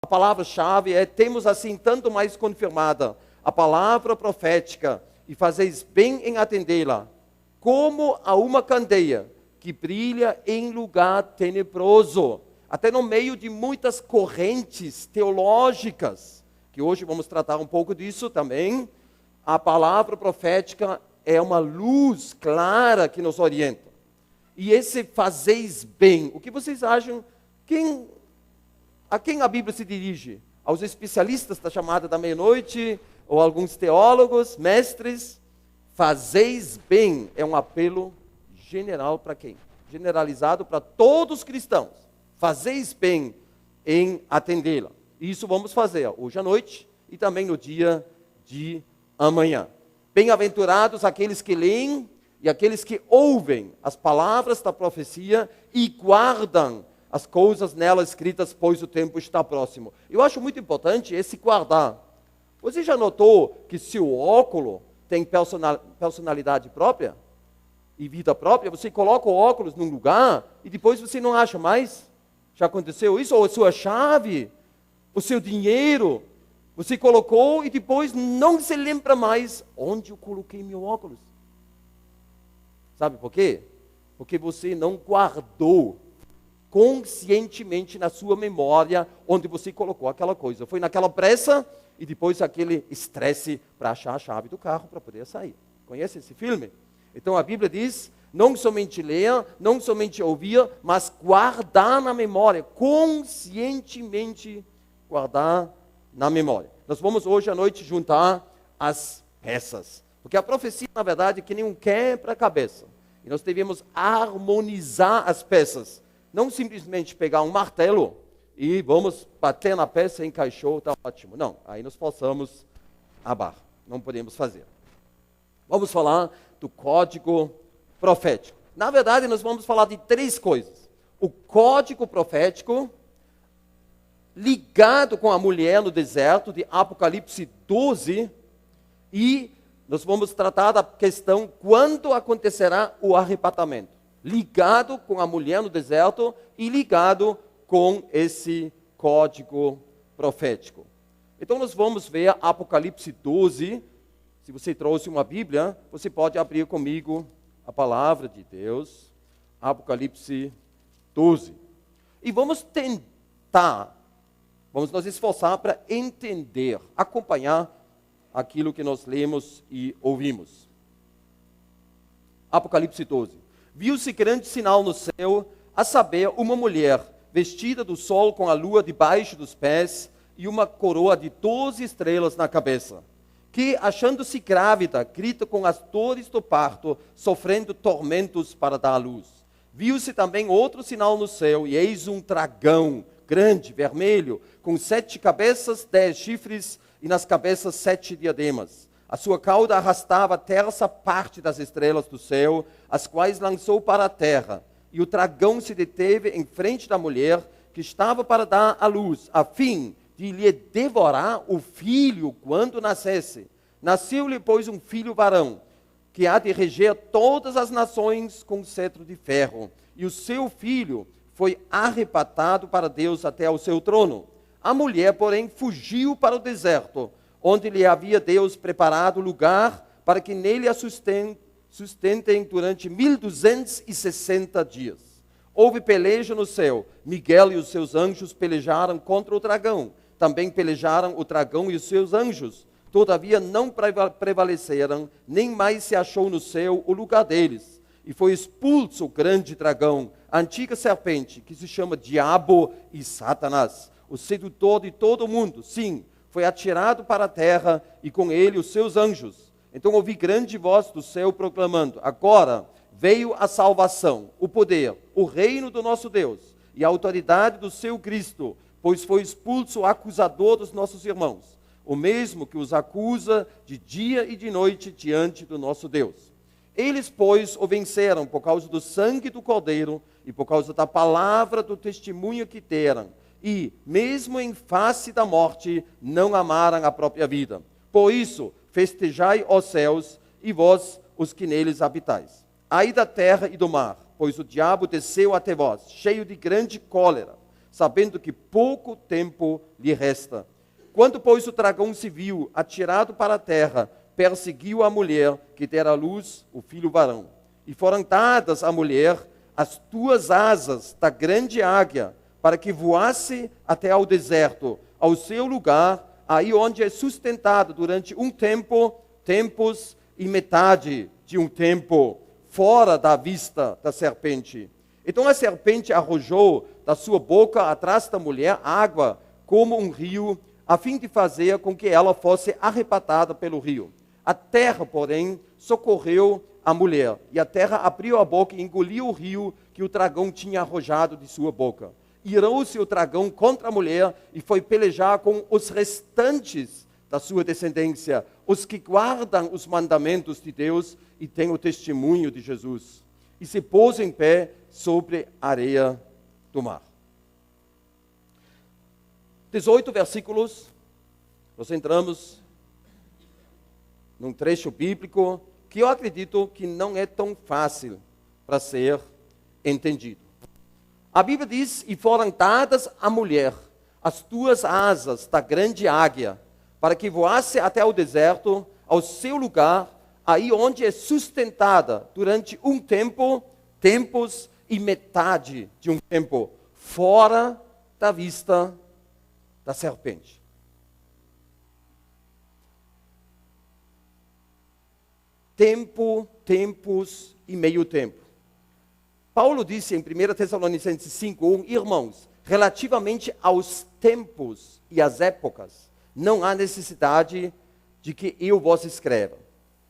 A palavra-chave é: temos assim tanto mais confirmada a palavra profética, e fazeis bem em atendê-la, como a uma candeia que brilha em lugar tenebroso. Até no meio de muitas correntes teológicas, que hoje vamos tratar um pouco disso também, a palavra profética é uma luz clara que nos orienta. E esse fazeis bem, o que vocês acham? A quem a Bíblia se dirige? Aos especialistas da chamada da meia-noite, ou alguns teólogos, mestres? Fazeis bem é um apelo general para quem? Generalizado para todos os cristãos. Fazeis bem em atendê-la. Isso vamos fazer hoje à noite e também no dia de amanhã. Bem-aventurados aqueles que leem e aqueles que ouvem as palavras da profecia e guardam as coisas nela escritas, pois o tempo está próximo. Eu acho muito importante esse guardar. Você já notou que se o óculo tem personalidade própria e vida própria, você coloca o óculos num lugar e depois você não acha mais? Já aconteceu isso? Ou a sua chave, o seu dinheiro, você colocou e depois não se lembra mais onde eu coloquei meu óculos. Sabe por quê? Porque você não guardou conscientemente na sua memória onde você colocou aquela coisa. Foi naquela pressa e depois aquele estresse para achar a chave do carro para poder sair. Conhece esse filme? Então a Bíblia diz: não somente ler, não somente ouvir, mas guardar na memória, conscientemente guardar na memória. Nós vamos hoje à noite juntar as peças, porque a profecia, na verdade, é que nem um quebra-cabeça. E nós devemos harmonizar as peças, não simplesmente pegar um martelo e vamos bater na peça, encaixou, está ótimo. Não, aí nós possamos abar, não podemos fazer. Vamos falar do código profético. Na verdade, nós vamos falar de três coisas. O código profético, ligado com a mulher no deserto, de Apocalipse 12, e nós vamos tratar da questão quando acontecerá o arrebatamento. Ligado com a mulher no deserto e ligado com esse código profético. Então nós vamos ver Apocalipse 12. Se você trouxe uma Bíblia, você pode abrir comigo a palavra de Deus, Apocalipse 12. E vamos tentar, vamos nos esforçar para entender, acompanhar aquilo que nós lemos e ouvimos. Apocalipse 12. Viu-se grande sinal no céu, a saber, uma mulher vestida do sol com a lua debaixo dos pés e uma coroa de 12 estrelas na cabeça, que, achando-se grávida, grita com as dores do parto, sofrendo tormentos para dar à luz. Viu-se também outro sinal no céu, e eis um dragão grande, vermelho, com 7 cabeças, 10 chifres, e nas cabeças 7 diademas. A sua cauda arrastava a terça parte das estrelas do céu, as quais lançou para a terra. E o dragão se deteve em frente da mulher, que estava para dar à luz, a fim de lhe devorar o filho quando nascesse. Nasceu-lhe, pois, um filho varão, que há de reger todas as nações com cetro de ferro. E o seu filho foi arrebatado para Deus até ao seu trono. A mulher, porém, fugiu para o deserto, onde lhe havia Deus preparado lugar para que nele a sustentem durante 1260 dias. Houve peleja no céu. Miguel e os seus anjos pelejaram contra o dragão. Também pelejaram o dragão e os seus anjos. Todavia não prevaleceram, nem mais se achou no céu o lugar deles. E foi expulso o grande dragão, a antiga serpente, que se chama Diabo e Satanás, o sedutor de todo o mundo. Sim, foi atirado para a terra, e com ele os seus anjos. Então ouvi grande voz do céu proclamando: agora veio a salvação, o poder, o reino do nosso Deus e a autoridade do seu Cristo, pois foi expulso o acusador dos nossos irmãos, o mesmo que os acusa de dia e de noite diante do nosso Deus. Eles, pois, o venceram por causa do sangue do Cordeiro e por causa da palavra do testemunho que deram, e, mesmo em face da morte, não amaram a própria vida. Por isso, festejai, ó céus, e vós, os que neles habitais. Ai da terra e do mar, pois o diabo desceu até vós, cheio de grande cólera, sabendo que pouco tempo lhe resta. Quando, pois, o dragão se viu atirado para a terra, perseguiu a mulher que dera à luz o filho varão. E foram dadas à mulher as 2 asas da grande águia, para que voasse até ao deserto, ao seu lugar, aí onde é sustentado durante um tempo, tempos e metade de um tempo, fora da vista da serpente. Então a serpente arrojou da sua boca atrás da mulher água como um rio, a fim de fazer com que ela fosse arrebatada pelo rio. A terra, porém, socorreu a mulher, e a terra abriu a boca e engoliu o rio que o dragão tinha arrojado de sua boca. Irou-se o dragão contra a mulher e foi pelejar com os restantes da sua descendência, os que guardam os mandamentos de Deus e têm o testemunho de Jesus. E se pôs em pé sobre a areia do mar. 18 versículos, nós entramos num trecho bíblico que eu acredito que não é tão fácil para ser entendido. A Bíblia diz, e foram dadas à mulher as 2 asas da grande águia, para que voasse até o deserto, ao seu lugar, aí onde é sustentada durante um tempo, tempos e metade de um tempo, fora da vista da serpente. Tempo, tempos e meio tempo. Paulo disse em 1 Tessalonicenses 5:1, irmãos, relativamente aos tempos e às épocas, não há necessidade de que eu vos escreva,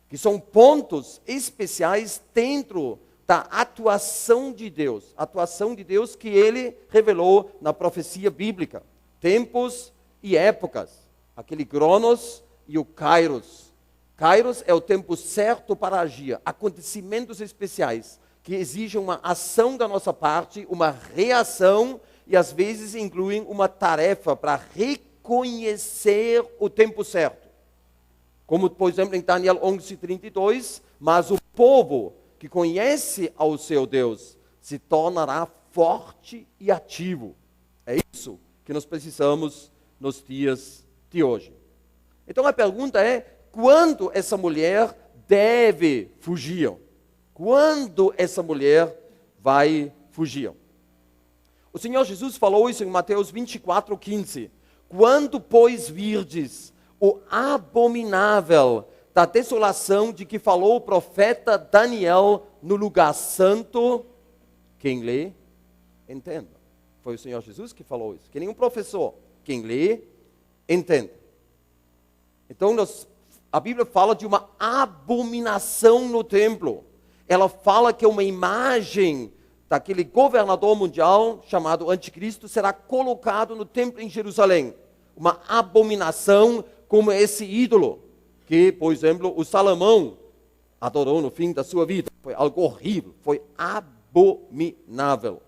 que são pontos especiais dentro da atuação de Deus que ele revelou na profecia bíblica. Tempos e épocas, aquele Cronos e o Kairos. Kairos é o tempo certo para agir, acontecimentos especiais que exigem uma ação da nossa parte, uma reação e às vezes incluem uma tarefa para reconhecer o tempo certo. Como, por exemplo, em Daniel 11:32, mas o povo que conhece ao seu Deus se tornará forte e ativo. É isso que nós precisamos nos dias de hoje. Então a pergunta é, quando essa mulher deve fugir? Quando essa mulher vai fugir? O Senhor Jesus falou isso em Mateus 24:15. Quando, pois, virdes o abominável da desolação de que falou o profeta Daniel no lugar santo, quem lê, entenda. Foi o Senhor Jesus que falou isso, que nenhum professor. Quem lê, entenda. Então, a Bíblia fala de uma abominação no templo. Ela fala que uma imagem daquele governador mundial chamado Anticristo será colocado no templo em Jerusalém. Uma abominação como esse ídolo que, por exemplo, o Salomão adorou no fim da sua vida. Foi algo horrível, foi abominável.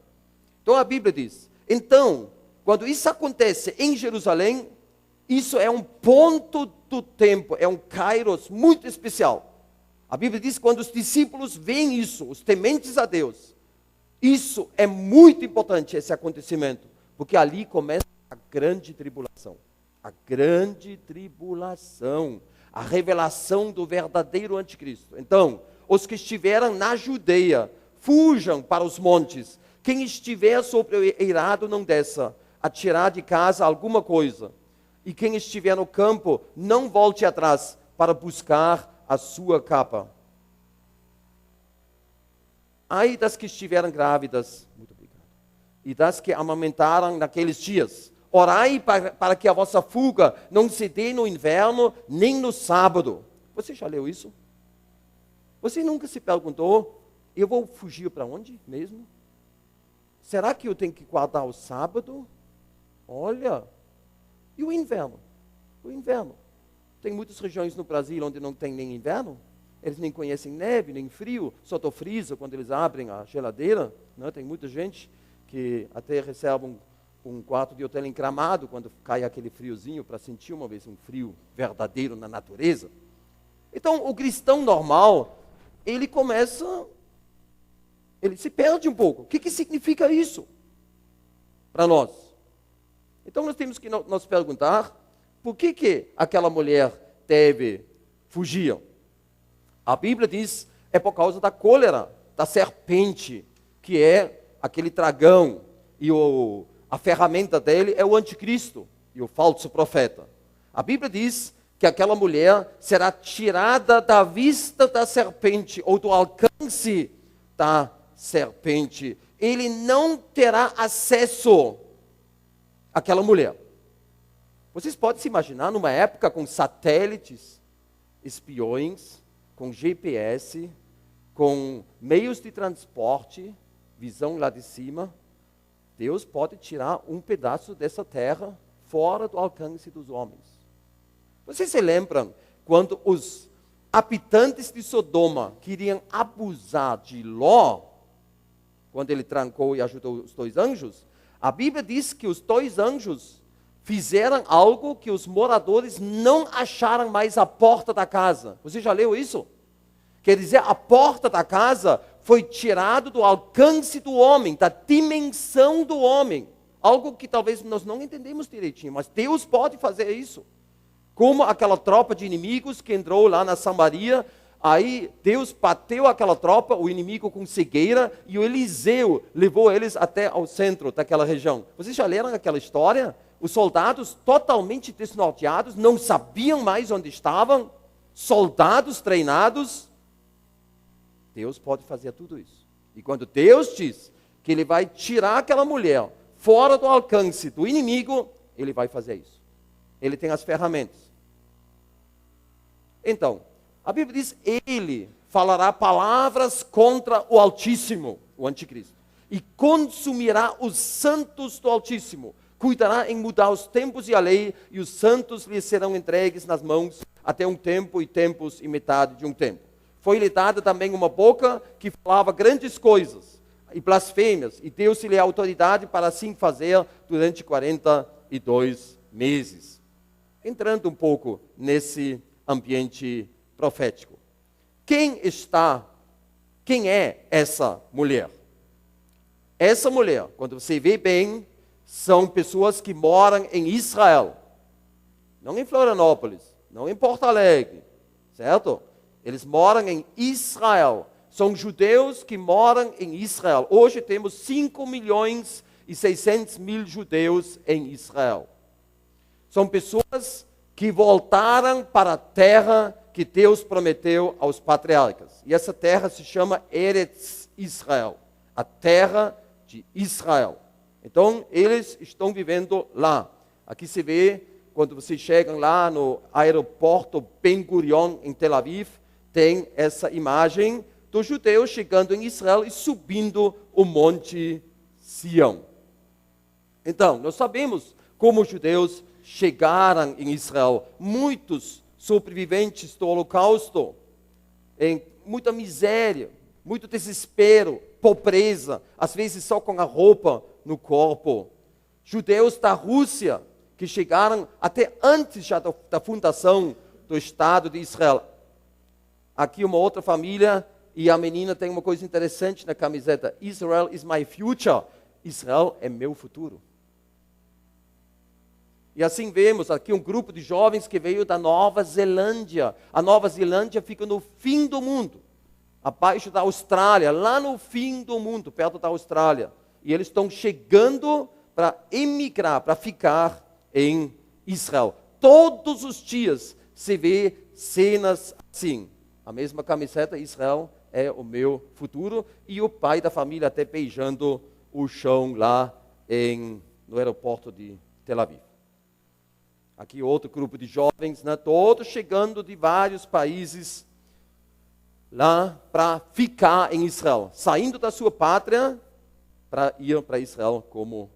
Então a Bíblia diz, então, quando isso acontece em Jerusalém, isso é um ponto do tempo, é um kairos muito especial. A Bíblia diz que quando os discípulos veem isso, os tementes a Deus, isso é muito importante, esse acontecimento, porque ali começa a grande tribulação. A grande tribulação, a revelação do verdadeiro anticristo. Então, os que estiveram na Judeia, fujam para os montes. Quem estiver sobre o eirado não desça, a tirar de casa alguma coisa. E quem estiver no campo, não volte atrás para buscar a sua capa. Ai das que estiveram grávidas, muito obrigado, e das que amamentaram naqueles dias. Orai para que a vossa fuga não se dê no inverno, nem no sábado. Você já leu isso? Você nunca se perguntou, eu vou fugir para onde mesmo? Será que eu tenho que guardar o sábado? Olha, e o inverno? O inverno. Tem muitas regiões no Brasil onde não tem nem inverno. Eles nem conhecem neve, nem frio, só do freezer quando eles abrem a geladeira. Né? Tem muita gente que até recebe um quarto de hotel encramado quando cai aquele friozinho para sentir uma vez um frio verdadeiro na natureza. Então, o cristão normal, ele se perde um pouco. O que significa isso para nós? Então nós temos que nos perguntar, por que aquela mulher deve fugir? A Bíblia diz, é por causa da cólera, da serpente, que é aquele dragão, e a ferramenta dele é o anticristo e o falso profeta. A Bíblia diz que aquela mulher será tirada da vista da serpente, ou do alcance da serpente. Ele não terá acesso àquela mulher. Vocês podem se imaginar numa época com satélites, espiões, com GPS, com meios de transporte, visão lá de cima. Deus pode tirar um pedaço dessa terra fora do alcance dos homens. Vocês se lembram quando os habitantes de Sodoma queriam abusar de Ló, quando ele trancou e ajudou os 2 anjos? A Bíblia diz que os 2 anjos fizeram algo que os moradores não acharam mais a porta da casa. Você já leu isso? Quer dizer, a porta da casa foi tirada do alcance do homem, da dimensão do homem. Algo que talvez nós não entendemos direitinho, mas Deus pode fazer isso. Como aquela tropa de inimigos que entrou lá na Samaria, aí Deus bateu aquela tropa, o inimigo com cegueira, e o Eliseu levou eles até ao centro daquela região. Vocês já leram aquela história? Os soldados totalmente desnorteados, não sabiam mais onde estavam, soldados treinados. Deus pode fazer tudo isso. E quando Deus diz que Ele vai tirar aquela mulher fora do alcance do inimigo, Ele vai fazer isso. Ele tem as ferramentas. Então, a Bíblia diz, Ele falará palavras contra o Altíssimo, o anticristo, e consumirá os santos do Altíssimo. Cuidará em mudar os tempos e a lei, e os santos lhe serão entregues nas mãos até um tempo e tempos e metade de um tempo. Foi-lhe dada também uma boca que falava grandes coisas e blasfêmias, e deu-se-lhe autoridade para assim fazer durante 42 meses. Entrando um pouco nesse ambiente profético. Quem é essa mulher? Essa mulher, quando você vê bem, são pessoas que moram em Israel. Não em Florianópolis, não em Porto Alegre, certo? Eles moram em Israel. São judeus que moram em Israel. Hoje temos 5.600.000 judeus em Israel. São pessoas que voltaram para a terra que Deus prometeu aos patriarcas. E essa terra se chama Eretz Israel, a terra de Israel. Então, eles estão vivendo lá. Aqui se vê, quando vocês chegam lá no aeroporto Ben Gurion, em Tel Aviv, tem essa imagem dos judeus chegando em Israel e subindo o Monte Sião. Então, nós sabemos como os judeus chegaram em Israel. Muitos sobreviventes do Holocausto, em muita miséria, muito desespero, pobreza, às vezes só com a roupa no corpo. Judeus da Rússia, que chegaram até antes já da fundação do Estado de Israel. Aqui uma outra família, e a menina tem uma coisa interessante na camiseta. Israel is my future. Israel é meu futuro. E assim vemos aqui um grupo de jovens que veio da Nova Zelândia. A Nova Zelândia fica no fim do mundo, abaixo da Austrália, lá no fim do mundo, perto da Austrália. E eles estão chegando para emigrar, para ficar em Israel. Todos os dias se vê cenas assim. A mesma camiseta, Israel é o meu futuro. E o pai da família até beijando o chão lá no aeroporto de Tel Aviv. Aqui outro grupo de jovens, né, todos chegando de vários países lá para ficar em Israel. Saindo da sua pátria para ir para Israel como